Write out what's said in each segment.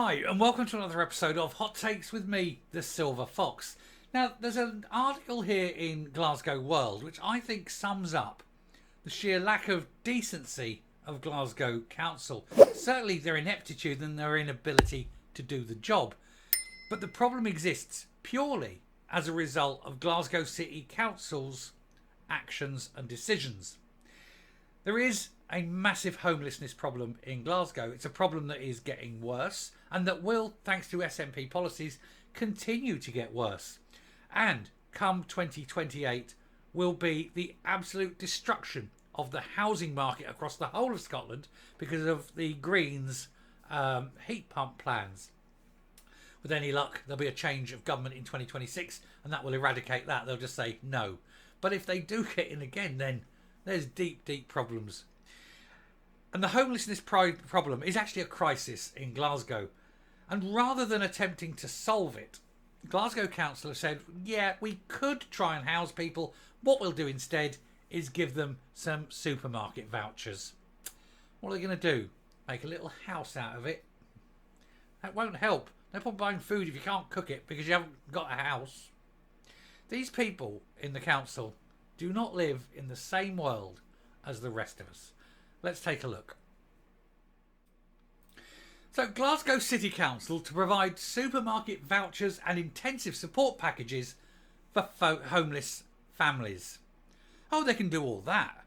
Hi, and welcome to another episode of Hot Takes with me, the Silver Fox. Now, there's an article here in Glasgow World which I think sums up the sheer lack of decency of Glasgow Council. Certainly their ineptitude and their inability to do the job. But the problem exists purely as a result of Glasgow City Council's actions and decisions. There is a massive homelessness problem in Glasgow. It's a problem that is getting worse and that will, thanks to SNP policies, continue to get worse. And come 2028 will be the absolute destruction of the housing market across the whole of Scotland because of the Greens' heat pump plans. With any luck, there'll be a change of government in 2026 and that will eradicate that. They'll just say no. But if they do get in again, then there's deep, deep problems. And the homelessness problem is actually a crisis in Glasgow. And rather than attempting to solve it, Glasgow Council have said, yeah, we could try and house people. What we'll do instead is give them some supermarket vouchers. What are they going to do? Make a little house out of it? That won't help. No point buying food if you can't cook it because you haven't got a house. These people in the council do not live in the same world as the rest of us. Let's take a look. So, Glasgow City Council to provide supermarket vouchers and intensive support packages for homeless families. Oh, they can do all that,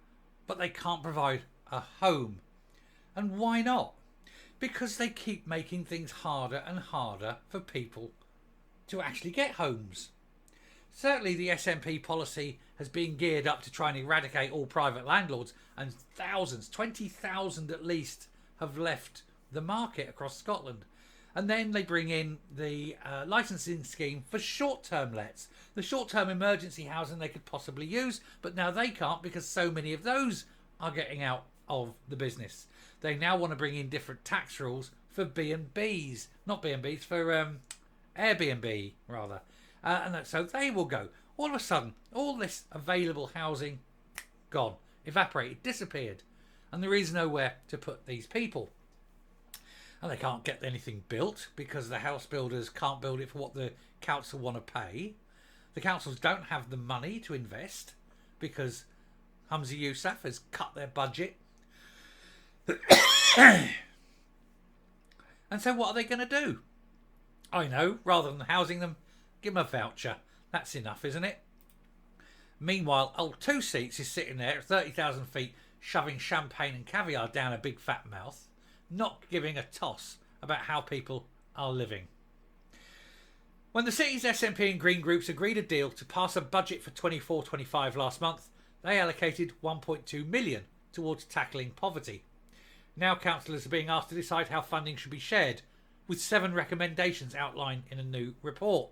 but they can't provide a home. And why not? Because they keep making things harder and harder for people to actually get homes. Certainly the SNP policy has been geared up to try and eradicate all private landlords, and thousands, 20,000 at least, have left the market across Scotland. And then they bring in the licensing scheme for short-term lets, the short-term emergency housing they could possibly use, but now they can't because so many of those are getting out of the business. They now want to bring in different tax rules for B&Bs, not B&Bs, for Airbnb rather. And so they will go. All of a sudden, all this available housing, gone, evaporated, disappeared. And there is nowhere to put these people. And they can't get anything built because the house builders can't build it for what the council want to pay. The councils don't have the money to invest because Humza Yousaf has cut their budget. And so what are they going to do? I know, rather than housing them, give them a voucher. That's enough, isn't it? Meanwhile, old Two-Seats is sitting there at 30,000 feet shoving champagne and caviar down a big fat mouth, not giving a toss about how people are living. When the city's SNP and Green groups agreed a deal to pass a budget for 24-25 last month, they allocated 1.2 million towards tackling poverty. Now councillors are being asked to decide how funding should be shared, with 7 recommendations outlined in a new report.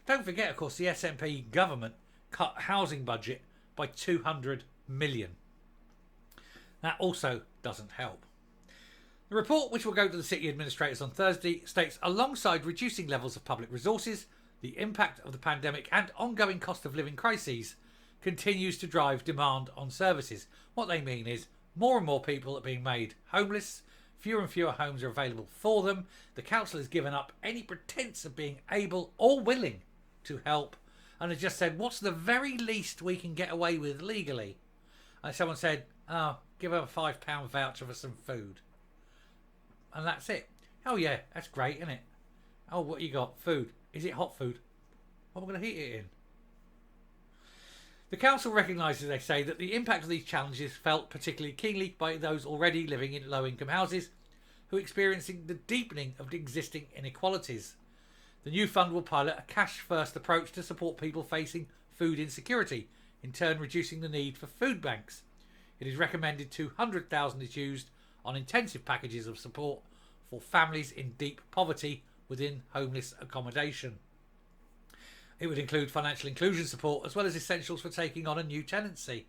Don't forget, of course, the SNP government cut housing budget by 200 million. That also doesn't help. The report, which will go to the city administrators on Thursday, states alongside reducing levels of public resources, the impact of the pandemic and ongoing cost of living crises continues to drive demand on services. What they mean is more and more people are being made homeless, fewer and fewer homes are available for them, the council has given up any pretence of being able or willing to help, and has just said, what's the very least we can get away with legally? And someone said, oh, give her a £5 voucher for some food. And that's it. Oh yeah, that's great, isn't it? Oh, what you got? Food. Is it hot food? What am I going to heat it in? The council recognises, they say, that the impact of these challenges felt particularly keenly by those already living in low-income houses who are experiencing the deepening of existing inequalities. The new fund will pilot a cash-first approach to support people facing food insecurity, in turn reducing the need for food banks. It is recommended 200,000 is used on intensive packages of support for families in deep poverty within homeless accommodation. It would include financial inclusion support as well as essentials for taking on a new tenancy.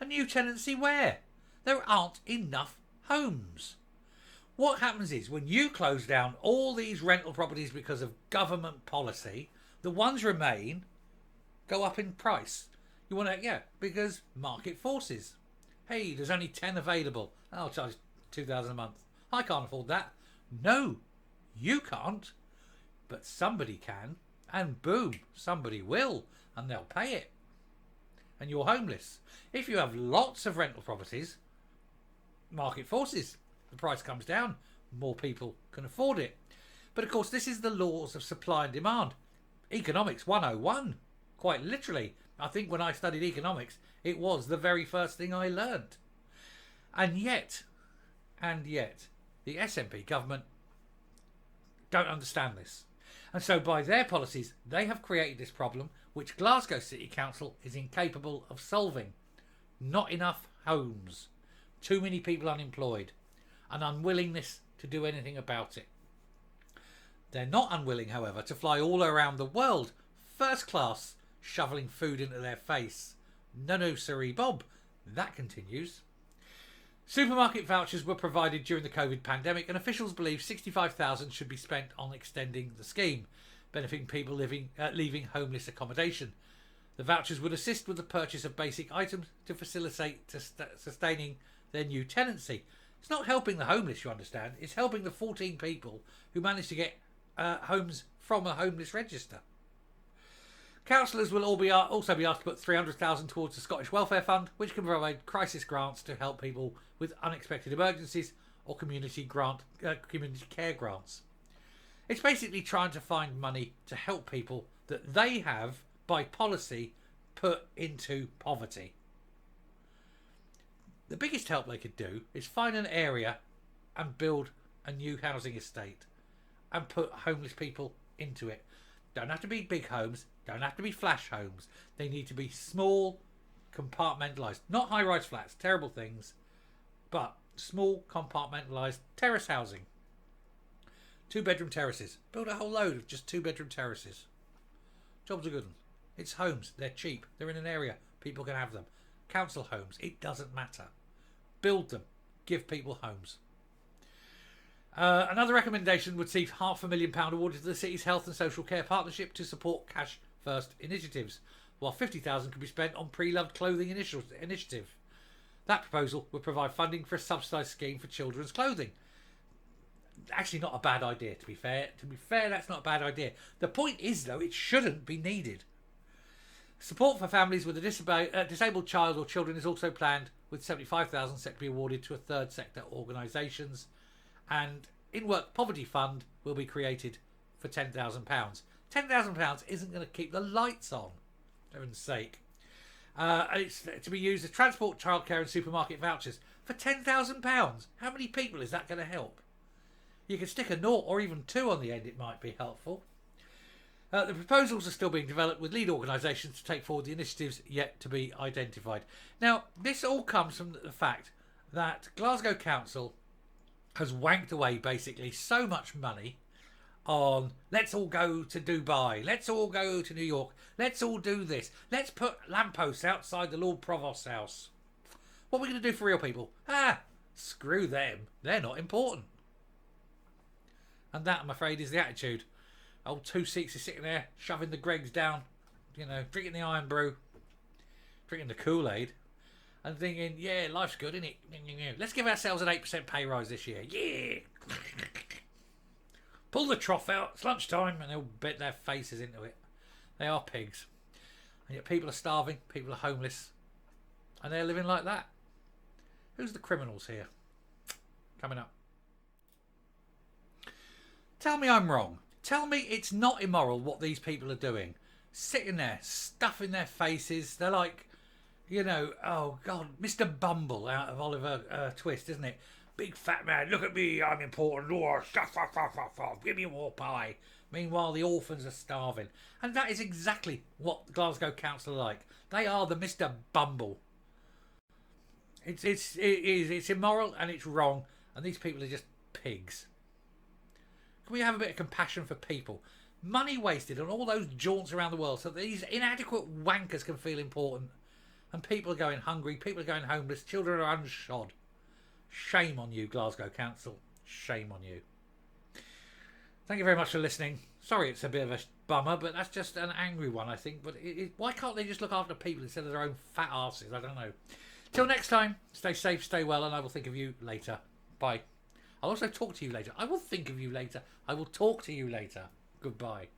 A new tenancy where? There aren't enough homes. What happens is when you close down all these rental properties because of government policy, the ones remain go up in price. You want to, yeah, because market forces. Hey, there's only 10 available. I'll charge 2,000 a month. I can't afford that. No, You can't, but somebody can, and boom, somebody will, and they'll pay it. And you're homeless. If you have lots of rental properties, market forces, the price comes down, more people can afford it. But of course, this is the laws of supply and demand. Economics 101, quite literally. I think when I studied economics, it was the very first thing I learned. And yet, the SNP government don't understand this. And so by their policies, they have created this problem which Glasgow City Council is incapable of solving. Not enough homes, too many people unemployed, an unwillingness to do anything about it. They're not unwilling, however, to fly all around the world, first class, shoveling food into their face. No, siree, Bob. That continues. Supermarket vouchers were provided during the COVID pandemic, and officials believe 65,000 should be spent on extending the scheme, benefiting people leaving homeless accommodation. The vouchers would assist with the purchase of basic items to facilitate sustaining their new tenancy. It's not helping the homeless, you understand. It's helping the 14 people who managed to get homes from a homeless register. Councillors will also be asked to put 300,000 towards the Scottish Welfare Fund, which can provide crisis grants to help people with unexpected emergencies or community care grants. It's basically trying to find money to help people that they have, by policy, put into poverty. The biggest help they could do is find an area and build a new housing estate and put homeless people into it. Don't have to be big homes, don't have to be flash homes. They need to be small, compartmentalised. Not high-rise flats, terrible things, but small, compartmentalised terrace housing. 2-bedroom terraces. Build a whole load of just 2-bedroom terraces. Jobs are good. It's homes. They're cheap. They're in an area. People can have them. Council homes. It doesn't matter. Build them. Give people homes. Another recommendation would see £500,000 awarded to the city's health and social care partnership to support cash first initiatives, while £50,000 could be spent on pre-loved clothing initiative. That proposal would provide funding for a subsidised scheme for children's clothing. Actually, not a bad idea, to be fair. To be fair, that's not a bad idea. The point is, though, it shouldn't be needed. Support for families with a disabled child or children is also planned, with £75,000 set to be awarded to third sector organisations. And in-work poverty fund will be created for £10,000. £10,000 isn't going to keep the lights on, for heaven's sake. It's to be used as transport, childcare and supermarket vouchers for £10,000. How many people is that going to help? You can stick a 0 or even 2 on the end, it might be helpful. The proposals are still being developed with lead organisations to take forward the initiatives yet to be identified. Now, this all comes from the fact that Glasgow Council has wanked away basically so much money on let's all go to Dubai, let's all go to New York, let's all do this, let's put lampposts outside the Lord Provost's house. What are we going to do for real people? Screw them, they're not important. And that, I'm afraid, is the attitude. Old Two-Seats is sitting there shoving the Gregs down, drinking the iron brew, drinking the Kool-Aid, and thinking, yeah, life's good, isn't it? Let's give ourselves an 8% pay rise this year. Yeah. Pull the trough out. It's lunchtime, and they'll bet their faces into it. They are pigs. And yet people are starving, people are homeless, and they're living like that. Who's the criminals here? Coming up. Tell me I'm wrong. Tell me it's not immoral what these people are doing. Sitting there, stuffing their faces. They're like, oh God, Mr. Bumble out of Oliver Twist, isn't it? Big fat man, look at me, I'm important. Oh, give me more pie. Meanwhile, the orphans are starving. And that is exactly what Glasgow Council are like. They are the Mr. Bumble. It's immoral and it's wrong. And these people are just pigs. Can we have a bit of compassion for people? Money wasted on all those jaunts around the world so that these inadequate wankers can feel important. And people are going hungry, people are going homeless, children are unshod. Shame on you, Glasgow Council. Shame on you. Thank you very much for listening. Sorry it's a bit of a bummer, but that's just an angry one, I think. But why can't they just look after people instead of their own fat arses? I don't know. Till next time, stay safe, stay well, and I will think of you later. Bye. I'll also talk to you later. I will think of you later. I will talk to you later. Goodbye.